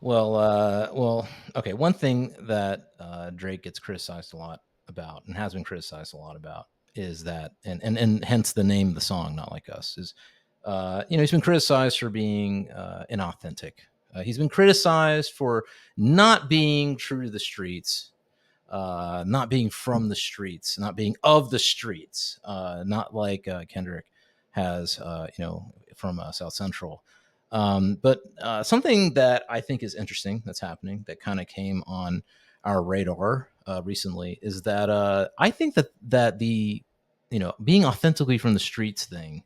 Well, okay. One thing that Drake gets criticized a lot about, and has been criticized a lot about, is that, and hence the name of the song, "Not Like Us," is, he's been criticized for being inauthentic. He's been criticized for not being true to the streets, not being from the streets, not being of the streets, not like Kendrick has, from South Central. But something that I think is interesting that's happening that kind of came on our radar recently is that I think that the being authentically from the streets thing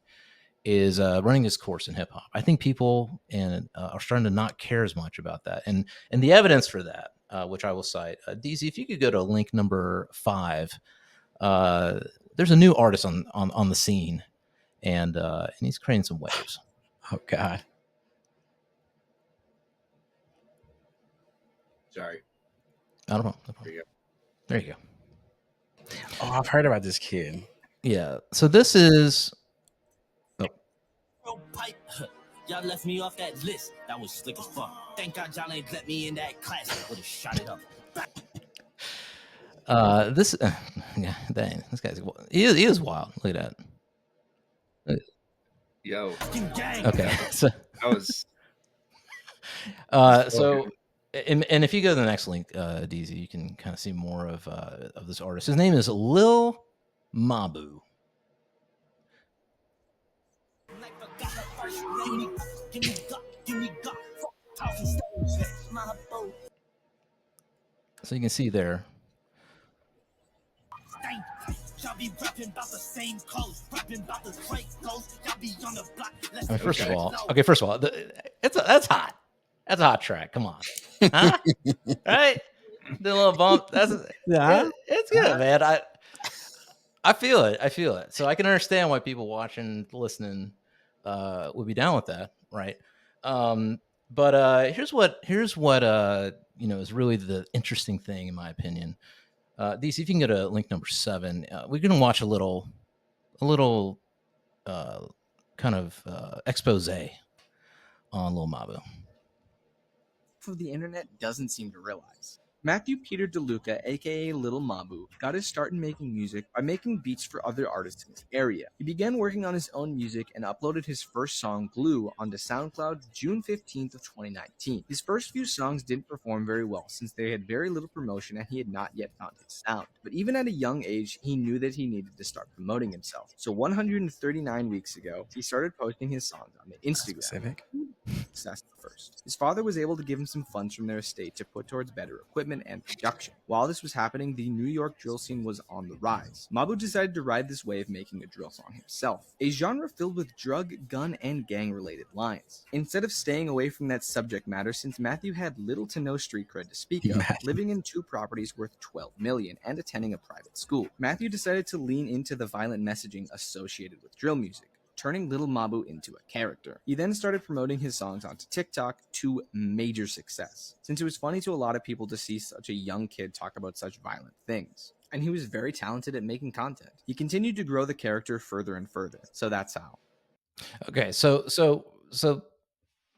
is running its course in hip hop. I think people are starting to not care as much about that, and the evidence for that, which I will cite, Deezy, if you could go to link number 5, uh, there's a new artist on the scene, and he's creating some waves. Oh God. Sorry. I don't know. There you go. Oh, I've heard about this kid. Yeah. So this is. Y'all left me off that list. That was slick as fuck. Thank God y'all ain't let me in that class. I would have shot it up. This, yeah, dang, this guy's he is wild. Look at that. Yo. Okay, so That was. So, and if you go to the next link, DZ, you can kind of see more of this artist. His name is Lil Mabu. So you can see there. I mean, first of all, that's hot. That's a hot track. Come on, huh? Right? The little bump. That's it's good, man. I feel it. I feel it. So I can understand why people watching, listening, would be down with that, right? But here's what is really the interesting thing, in my opinion. DC, if you can go to link number 7, we're gonna watch a little kind of expose on Lil Mabu. For the internet doesn't seem to realize. Matthew Peter DeLuca, aka Lil Mabu, got his start in making music by making beats for other artists in his area. He began working on his own music and uploaded his first song, Glue, onto SoundCloud June 15th of 2019. His first few songs didn't perform very well since they had very little promotion and he had not yet found his sound. But even at a young age, he knew that he needed to start promoting himself. So 139 weeks ago, he started posting his songs on the Instagram. Specific. Success first. His father was able to give him some funds from their estate to put towards better equipment and production. While this was happening, the New York drill scene was on the rise. Mabu decided to ride this wave, making a drill song himself, a genre filled with drug, gun, and gang-related lines. Instead of staying away from that subject matter, since Matthew had little to no street cred to speak of, living in 2 properties worth $12 million and attending a private school, Matthew decided to lean into the violent messaging associated with drill music, turning Lil Mabu into a character. He then started promoting his songs onto TikTok to major success, since it was funny to a lot of people to see such a young kid talk about such violent things. And he was very talented at making content. He continued to grow the character further and further, so that's how. Okay, so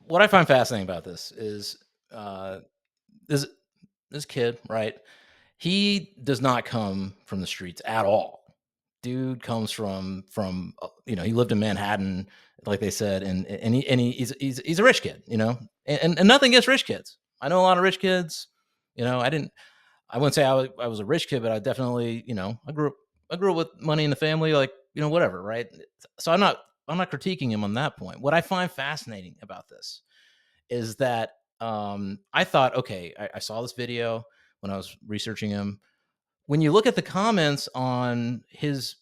what I find fascinating about this is this kid, right? He does not come from the streets at all. Dude comes from he lived in Manhattan, like they said, and he's a rich kid, and nothing against rich kids. I know a lot of rich kids. I wouldn't say I was a rich kid, but I definitely, I grew up with money in the family, like, whatever, right? So I'm not critiquing him on that point. What I find fascinating about this is that I thought, okay, I saw this video when I was researching him. When you look at the comments on his,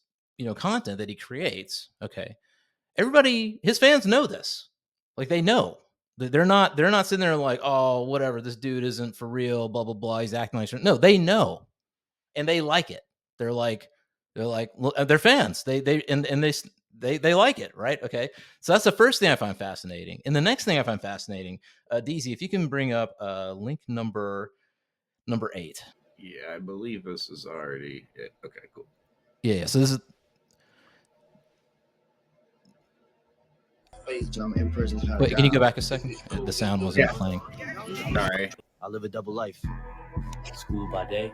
content that he creates, okay, everybody, his fans know this. Like, they know. They're not sitting there like, oh, whatever, this dude isn't for real, blah blah blah. He's acting like, no, they know, and they like it. They're like, they're fans. They like it, right? Okay, so that's the first thing I find fascinating, and the next thing I find fascinating, DZ, if you can bring up link number 8. Yeah, I believe this is already it. Okay, cool. Yeah. So this is. Wait, can you go back a second? The sound wasn't playing. Sorry. I live a double life. School by day,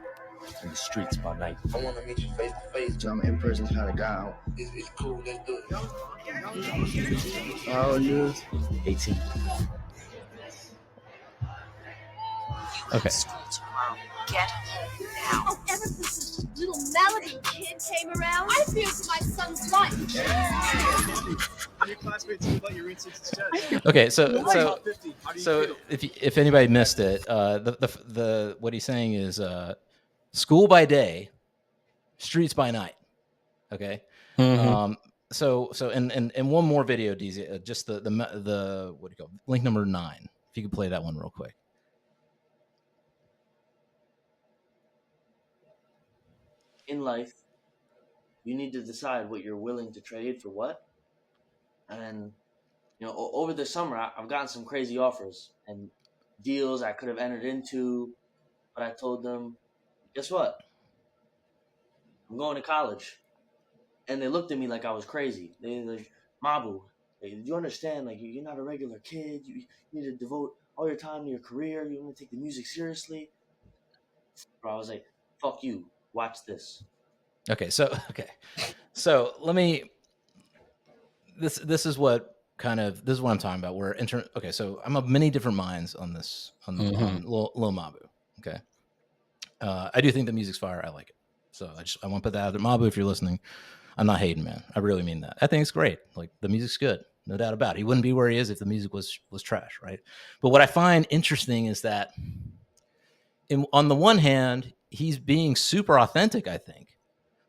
in the streets by night. I wanna meet you face to face, I'm in person, kind of guy. It's cool, let's do it. Oh, news. 18. Okay. Get home now. Oh, ever since this little Malibu kid came around, I fear for my son's life. Your classmates about your instance instead. Okay, so if anybody missed it, the what he's saying is school by day, streets by night. Okay. So and one more video, Deezy, just the what do you call it? Link number 9. If you could play that one real quick. In life, you need to decide what you're willing to trade for what. And, over the summer, I've gotten some crazy offers and deals I could have entered into, but I told them, guess what? I'm going to college. And they looked at me like I was crazy. They like, Mabu, do you understand? Like, you're not a regular kid. You need to devote all your time to your career. You want to take the music seriously. Bro, I was like, fuck you. Watch this. Okay, so let me. This is what I'm talking about. Where okay, so I'm of many different minds on this on Lil Mabu. Okay, I do think the music's fire. I like it. So I want to put that out there. Mabu, if you're listening, I'm not hating, man. I really mean that. I think it's great. Like, the music's good, no doubt about it. He wouldn't be where he is if the music was trash, right? But what I find interesting is that, on the one hand, he's being super authentic, I think,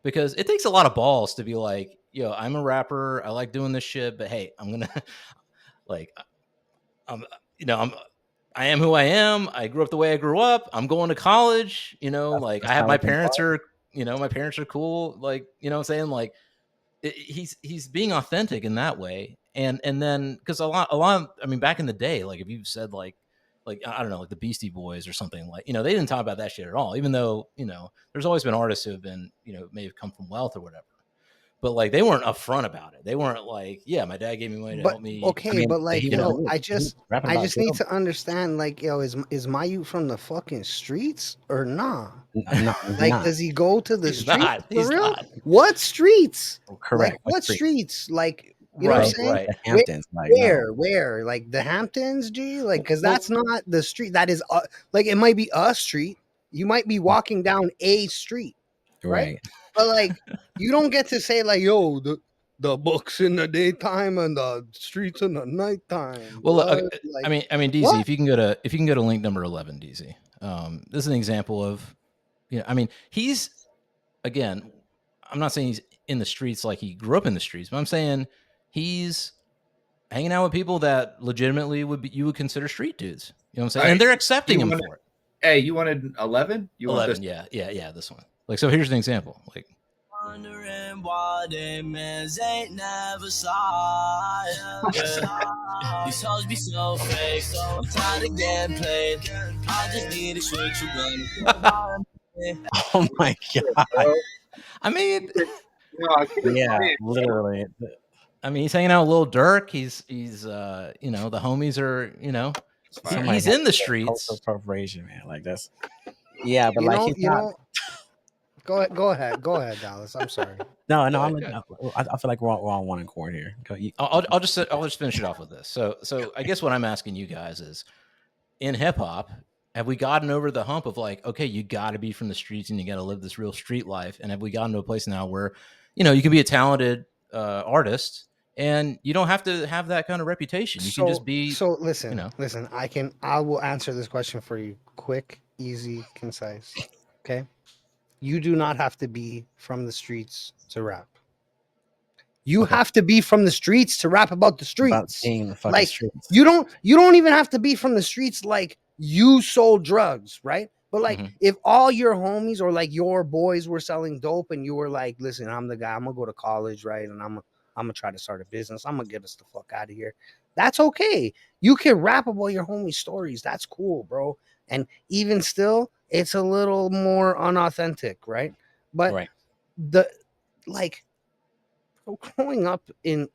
because it takes a lot of balls to be like, yo, I'm a rapper, I like doing this shit, but hey, I'm gonna like, I am who I am. I grew up the way I grew up. I'm going to college. Like, I have my parents are, my parents are cool. Like, what I'm saying? Like, he's being authentic in that way. And then, because a lot, I mean, back in the day, like, if you said like, I don't know, like the Beastie Boys or something, like, they didn't talk about that shit at all, even though, there's always been artists who have been, may have come from wealth or whatever. But, like, they weren't upfront about it. They weren't like, yeah, my dad gave me money to help me. Okay, but like, I just need to understand, like, is Mayu from the fucking streets or nah? No, like, does he go to the streets for real? Not. What streets? Correct. Like, what streets? Like, you know what I'm saying? Right. The Hamptons. Where? Like, the Hamptons, G? Like, because that's not the street. That is, like, it might be a street. You might be walking down a street, right? But, like, you don't get to say, like, yo, the books in the daytime and the streets in the nighttime. Well, like, I mean, Deezy, what? if you can go to link number 11, Deezy. This is an example of, I mean, he's, again, I'm not saying he's in the streets like he grew up in the streets, but I'm saying he's hanging out with people that legitimately you would consider street dudes. You know what I'm saying? And they're accepting him for it. Hey, you wanted 11? You 11, yeah, this one. Like, so here's an example. Like, Wondering why them mans ain't never saw. These hoes be so fake, so I'm tired of getting played. I just need a switch you gun. Oh my god! I mean, yeah, literally. I mean, he's hanging out with Lil Durk. He's the homies are, he's in the streets. Appropriation, man. Like, that's, yeah, but like, he's not. Go ahead, Dallas. I'm sorry. No, I feel like we're on one accord here. I'll just finish it off with this. So I guess what I'm asking you guys is, in hip hop, have we gotten over the hump of like, okay, you got to be from the streets and you got to live this real street life, and have we gotten to a place now where, you can be a talented artist and you don't have to have that kind of reputation. You can just be. So listen, I will answer this question for you. Quick, easy, concise. Okay. You do not have to be from the streets to rap. You have to be from the streets to rap about the streets. Like, streets. You don't even have to be from the streets like you sold drugs, right? But like, if all your homies or like your boys were selling dope and you were like, listen, I'm the guy, I'm gonna go to college, right? And I'm gonna try to start a business. I'm gonna get us the fuck out of here. That's okay. You can rap about your homie stories. That's cool, bro. And even still, it's a little more unauthentic, right? But growing up in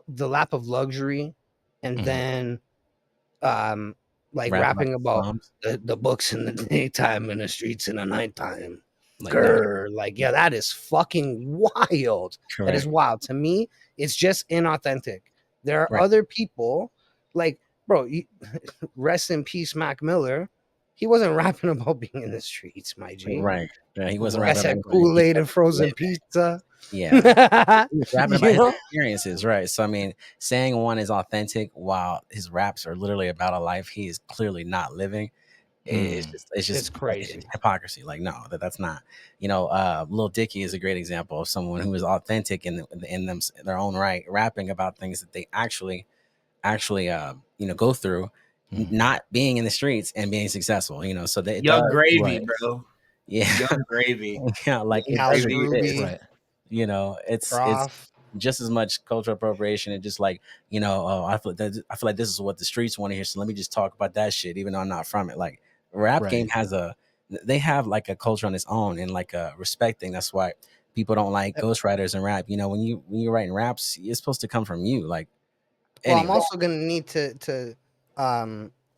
the lap of luxury, and Mhm. then like Rap about rapping the about slums. the books in the daytime and the streets in the nighttime. Like that. Grr, like yeah, that is fucking wild. That is Correct. wild to me. It's just inauthentic. There are Right. other people, like bro. Rest in peace, Mac Miller. He wasn't rapping about being in the streets, my G. Right. Yeah, he wasn't I rapping about said anything. He Kool-Aid said and frozen live. pizza. Yeah. He was rapping about You his know? experiences, right? So I mean, saying one is authentic while his raps are literally about a life he is clearly not living, it's Mm. just It's crazy. it's hypocrisy. Like, no, that's not. Lil Dicky is a great example of someone who is authentic in their own right, rapping about things that they actually go through, Mhm. not being in the streets and being successful. So that it Young does. Gravy, Right. bro. Yeah. Young Gravy. Yeah, like it House does exist. Ruby, Right. It's Prof. just as much cultural appropriation and just like, oh, I feel like this is what the streets want to hear, so let me just talk about that shit even though I'm not from it. Like, rap game Right. they have like a culture on its own and like a respect thing. That's why people don't like ghostwriters and rap. When you're writing raps, it's supposed to come from you. Like, Well, I'm anyway. also gonna need to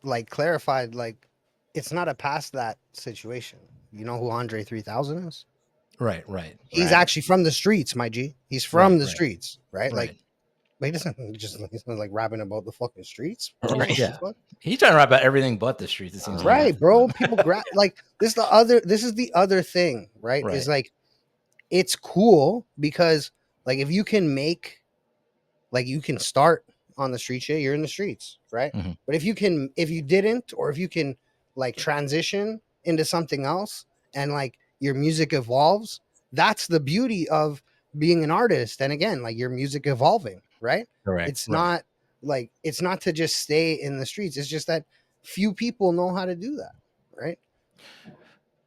like clarify, like it's not a past that situation. You know who Andre 3000 is? Right. Right. He's Right. actually from the streets, my G. He's Right. from the Right. streets, right? Like, Right. but he's not like rapping about the fucking streets, bro. Right. What the Yeah. fuck? He's trying to rap about everything but the streets. It seems like half Right, the bro. time. People grab like this is the other thing, right? Is Right. like it's cool because like if you can make like you can start on the street shit, you're in the streets, right? Mhm. But if you didn't, or if you can like transition into something else and like your music evolves, that's the beauty of being an artist. And again, like your music evolving, right? Correct. It's Right. not like it's not to just stay in the streets. It's just that few people know how to do that, right?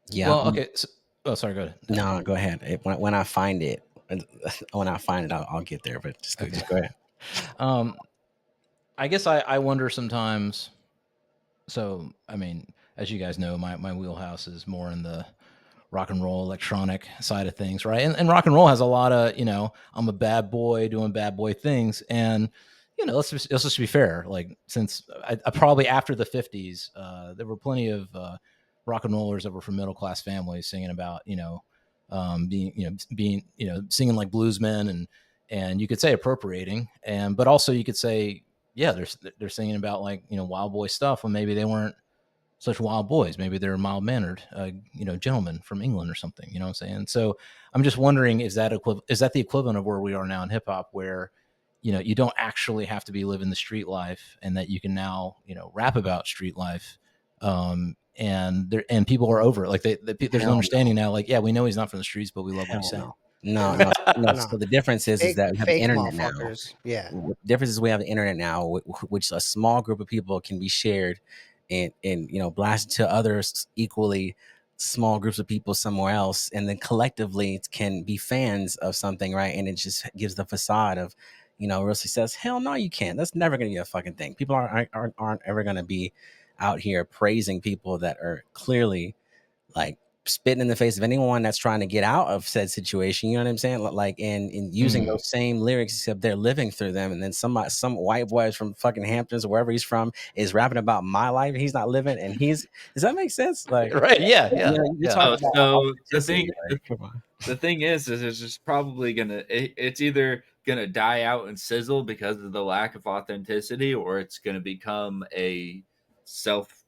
Yeah. Well, okay. So, oh, sorry. Go ahead. No, go ahead. When I find it, I'll get there. But Okay. just go ahead. Um, I guess I wonder sometimes. So, I mean, as you guys know, my wheelhouse is more in the rock and roll electronic side of things, right? And rock and roll has a lot of, I'm a bad boy doing bad boy things. And, let's just be fair. Like, since I probably after the 50s, there were plenty of rock and rollers that were from middle class families singing about, singing like bluesmen and you could say appropriating. But also you could say, yeah, they're singing about like, wild boy stuff when maybe they weren't such wild boys. Maybe they're mild mannered, gentlemen from England or something. You know what I'm saying? So I'm just wondering, is that the equivalent of where we are now in hip hop, where you don't actually have to be living the street life, and that you can now rap about street life, and people are over it. Like there's an Hell understanding now. Like, yeah, we know he's not from the streets, but we love what he's Hell saying. no. No, no, no. No, So the difference is that we have the fake internet now. motherfuckers. Yeah. The difference is we have the internet now, which a small group of people can be shared and blasted to others equally small groups of people somewhere else, and then collectively it can be fans of something, right? And it just gives the facade of real success. Hell no, you can't. That's never going to be a fucking thing. People aren't ever going to be out here praising people that are clearly like spitting in the face of anyone that's trying to get out of said situation. You know what I'm saying? Like, and using Mm. those same lyrics, except they're living through them. And then some white boy from fucking Hamptons or wherever he's from is rapping about my life. He's not living, and does that make sense? Like, Right? Yeah, yeah, you yeah. talk Oh, about so authenticity. Like, come on. the thing is it's just probably it's either gonna die out and sizzle because of the lack of authenticity, or it's gonna become a self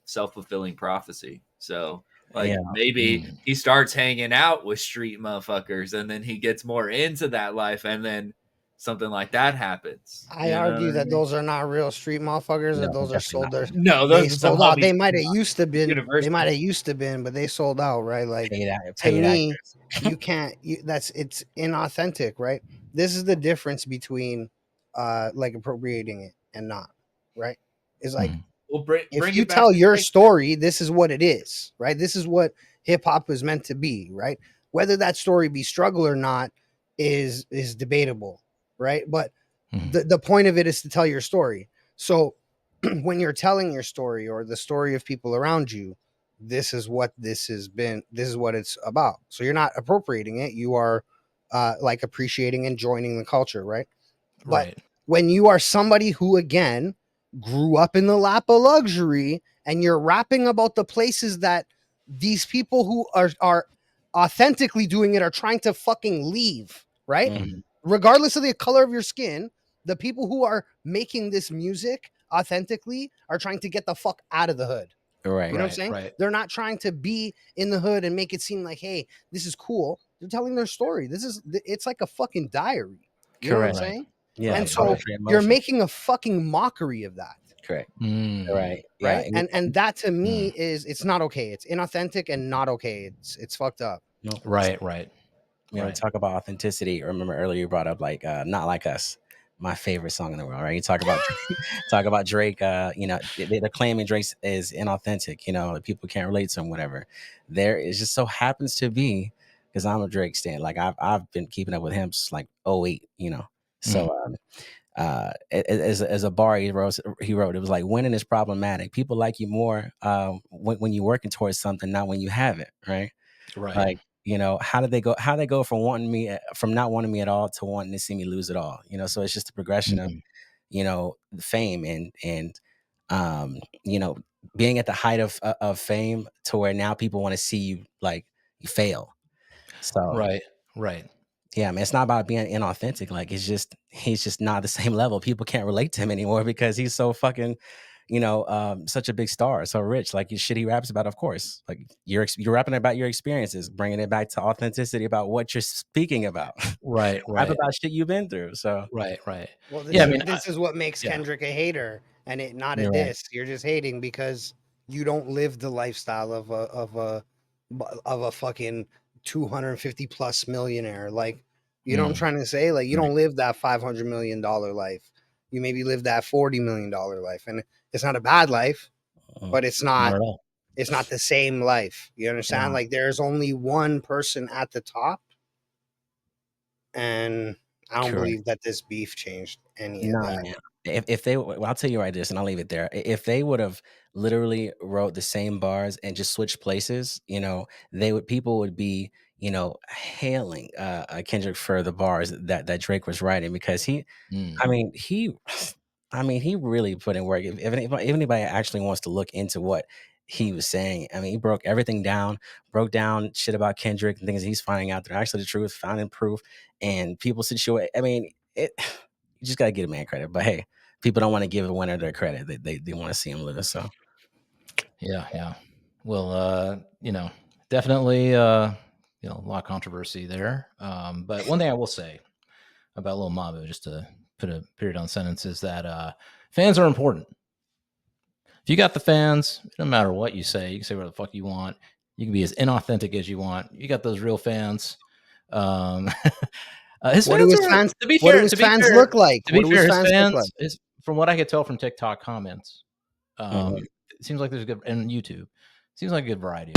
self-fulfilling prophecy. So like Yeah. maybe Mm. he starts hanging out with street motherfuckers and then he gets more into that life and then something like that happens. I You know argue what I that mean? those are not real street motherfuckers. No, That those are definitely sold. not. No, They those are some sold out. hubby They might have used to been. They university. might have used to been, but they sold out, right? Like to Paid me, actors. you can't. It's inauthentic, right? This is the difference between, like appropriating it and not, right? It's like Mm. Well, if bring you it back tell to your gangster. story, this is what it is, right? This is what hip hop is meant to be, right? Whether that story be struggle or not is debatable, right? But Mm. the point of it is to tell your story. So when you're telling your story or the story of people around you, this is what this has been. This is what it's about. So you're not appropriating it. You are like appreciating and joining the culture, right? But Right. when you are somebody who, again, grew up in the lap of luxury and you're rapping about the places that these people who are authentically doing it are trying to fucking leave, right? Mhm. Regardless of the color of your skin, the people who are making this music authentically are trying to get the fuck out of the hood. Right. You know what I'm Right. saying? Right. They're not trying to be in the hood and make it seem like, hey, this is cool. They're telling their story. It's like a fucking diary. You know what I'm Correct. Right. saying? Yeah. And Right. so Right. you're Emotion. making a fucking mockery of that, Correct. Mm. Right. Yeah. right? And that to me Mm. is, it's not okay. It's inauthentic and not okay. It's fucked up. No, Right. Right. Right. talk about authenticity. Remember earlier you brought up like Not Like Us, my favorite song in the world, right? You talk about talk about Drake, they're claiming Drake is inauthentic, people can't relate to him, whatever. There is just so happens to be, because I'm a Drake stan, like I've been keeping up with him since like '08, So as a bar he wrote, it was like, winning is problematic. People like you more when you're working towards something, not when you have it, right? Right. Like, how did they go from not wanting me at all to wanting to see me lose it all? So it's just a progression of, Mhm. the fame and um, you know, being at the height of fame to where now people want to see you like you fail. So Right. Right. yeah, man, it's not about being inauthentic. Like he's just not the same level. People can't relate to him anymore because he's so fucking, such a big star, so rich. Like shit he raps about, of course. Like you're rapping about your experiences, bringing it back to authenticity about what you're speaking about. Right. Rap Right. about shit you've been through. So Right. Right. Well, Yeah. this I is mean, this is what makes yeah. Kendrick a hater, and it not a you're right. diss. You're just hating because you don't live the lifestyle of a fucking 250 plus millionaire. Like, you know what I'm Mm. trying to say? Like, you Right. don't live that $500 million life. You maybe live that $40 million life, and it's not a bad life, but it's Not not at all. the same life. You understand? No, Like, there's only one person at the top, and I don't correct. believe that this beef changed any of No, that. man. If they, well, I'll tell you right this, and I'll leave it there. If they would have literally wrote the same bars and just switched places, people would be, hailing Kendrick for the bars that Drake was writing, because Mm. I mean, he, he really put in work. If anybody actually wants to look into what he was saying, I mean, he broke down shit about Kendrick and things he's finding out that are actually the truth, finding proof, and people situation. I mean, it. You just gotta give a man credit. But hey, people don't want to give a winner their credit. They want to see him lose. So Yeah. Yeah. Well, definitely, a lot of controversy there. But one thing I will say about Lil Mabu, just to put a period on sentence, is that fans are important. If you got the fans, it doesn't matter what you say. You can say whatever the fuck you want. You can be as inauthentic as you want. You got those real fans. Um, his What do fans his are, fans? to be What do fair, his fans look like? to What be do his fair, his fans look like? fans, from what I could tell from TikTok comments, mhm. it seems like there's a good, and YouTube, seems like a good variety.